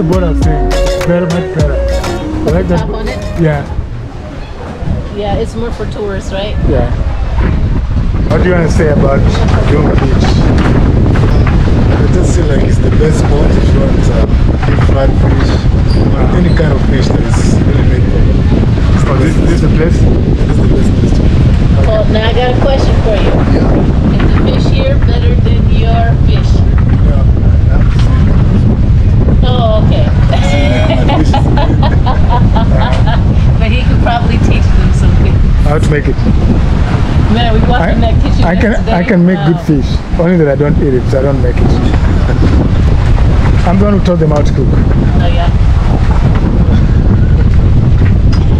what I'm saying. Better, much better. I like that. Top on it? Yeah. Yeah, it's more for tourists, right? Yeah. What do you want to say about Dunga Beach? I just feel like it's the best spot if you want deep fried fish, any kind of fish that is really made properly. Oh, this is the place? This is the best place to be. Well, now I got a question for you. Yeah. Is the fish here better than your fish? Yeah. Oh, okay. But he could probably teach them something. How to make it. Man, we walked in that kitchen I can make good fish. Only that I don't eat it, so I don't make it. I'm the one who taught them how to cook. Oh, yeah.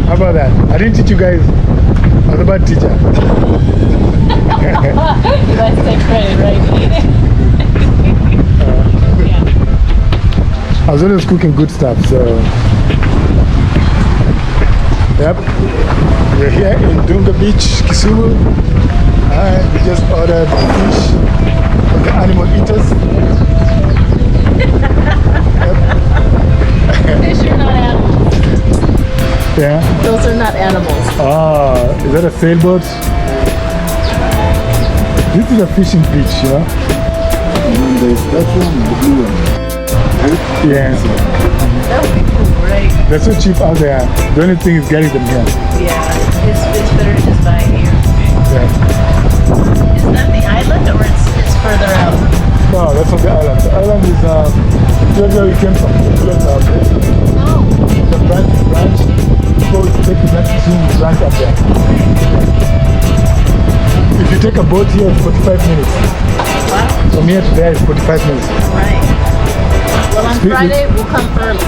How about that? I didn't teach you guys. I was a bad teacher. You guys take credit, right? Yeah. I was always cooking good stuff, so. Yep. We're here in Dunga Beach, Kisumu. And we just ordered fish from the animal eaters. Fish are not animals. Yeah. Those are not animals. Ah, is that a sailboat? This is a fishing beach, you know? And then there's that one, the blue one. Yeah. That would be cool, right? They're so cheap out there. The only thing is getting them here. Yeah. It's better to just buy here. Yeah. Is that the island or it's further out? No, that's not the island. The island is just where we came from. Oh. The branch. Go take the next branch up there. If you take a boat here, it's 45 minutes. Wow. From here to there, it's 45 minutes. Right. Well, on Friday, we'll come early.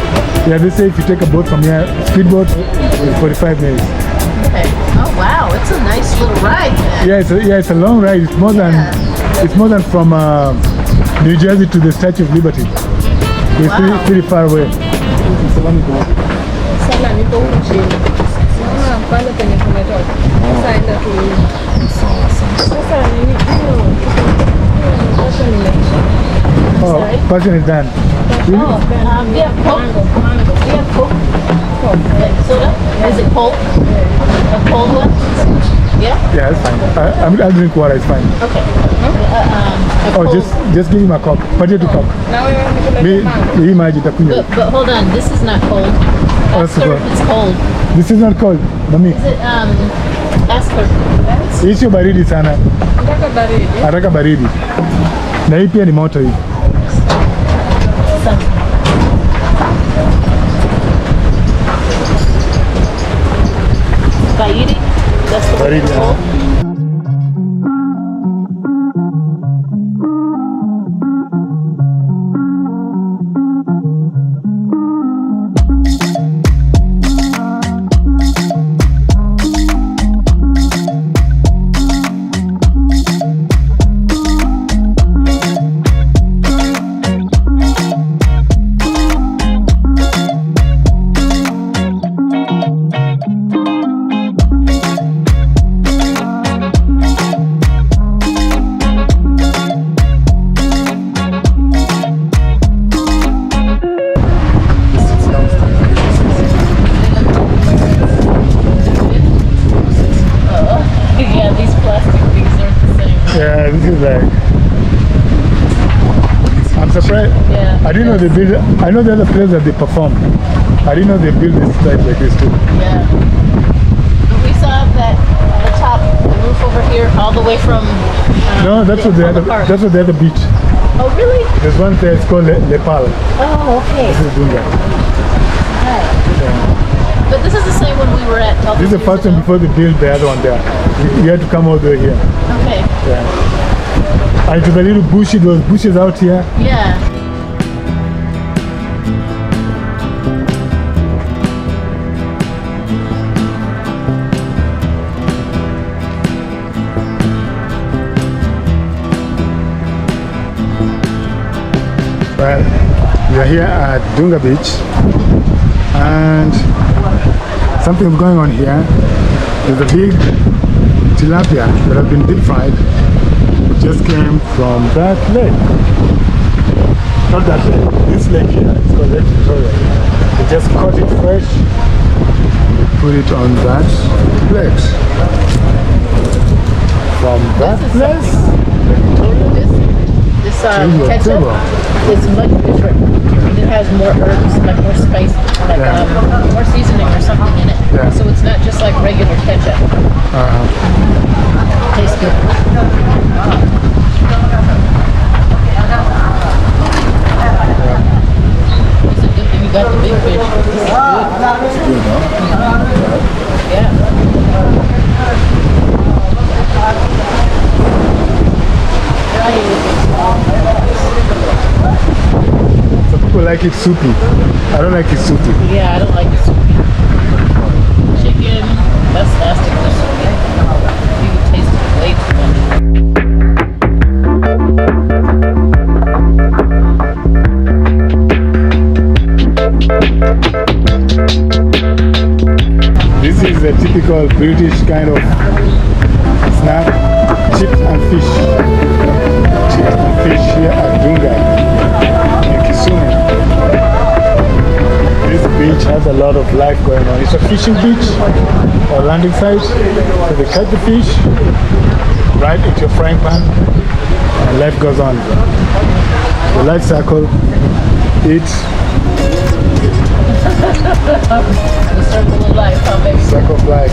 Yeah, they say if you take a boat from here, speedboat, it's 45 minutes. Okay. Oh, wow. It's a nice little ride, man. Yeah, it's a long ride. It's more than from New Jersey to the Statue of Liberty. It's pretty far away. Sana niko huku chini. Naona pale penye tumetoka. Sasa enda tu. Sasa nini hiyo? Sasa nimeisha. Oh, passion is done. We have Coke. We have Coke. Like soda? Is it cold? A cold one? Yeah? Yeah, it's fine. I'll drink water, it's fine. Okay. Oh, just give him a cup. Patia to cup. Na wewe Hii maji itakunywa. But hold on, this is not cold. Ask her if it's cold. This is not cold. Mami. Is it, ask her. Hii sio baridi sana. nataka baridi. Nataka baridi. Na hii pia ni moto hii. Baridi? That's the Baridi, cold? Yeah, these plastic things aren't the same. Yeah, this is like. I'm surprised. Yeah. I didn't know they build. I know the other place that they perform. I didn't know they build this type like this too. Yeah. But we saw that the top roof over here, all the way from. No, that's what the other. park. That's what the other beach. Oh, really? There's one there. It's called Lepal. Oh, okay. This is Dunga. Right. Yeah. But this is the same one we were at. all This is the those first years one ago. before they built the other one there. You had to come all the way here. Okay. Yeah. And it was a little bushy. There was bushes out here. Yeah. Well, we are here at Dunga Beach, and something's going on here. There's a big tilapia that has been deep fried. It just came from that lake. Not that lake. This lake here, it's called Lake Victoria. They just caught it fresh. They put it on that plate. From that place, Lake Victoria. This To your ketchup table. is much different. It has more herbs, like more spice, like Yeah. more seasoning or something in it. Yeah. So it's not just like regular ketchup. Tastes good. It's a good thing you got the big fish. This is good. It's good, huh? Yeah. Some people like it soupy. I don't like it soupy. Yeah, I don't like it soupy. Chicken, that's nasty for soupy. You can taste it way too much. This is a typical British kind of snack. Chips and fish. Chips and fish here at Dunga in Kisumu. This beach has a lot of life going on. It's a fishing beach or landing site. So they catch the fish right into your frying pan and life goes on. The life cycle, eat, The circle of life, huh, baby? cycle of life.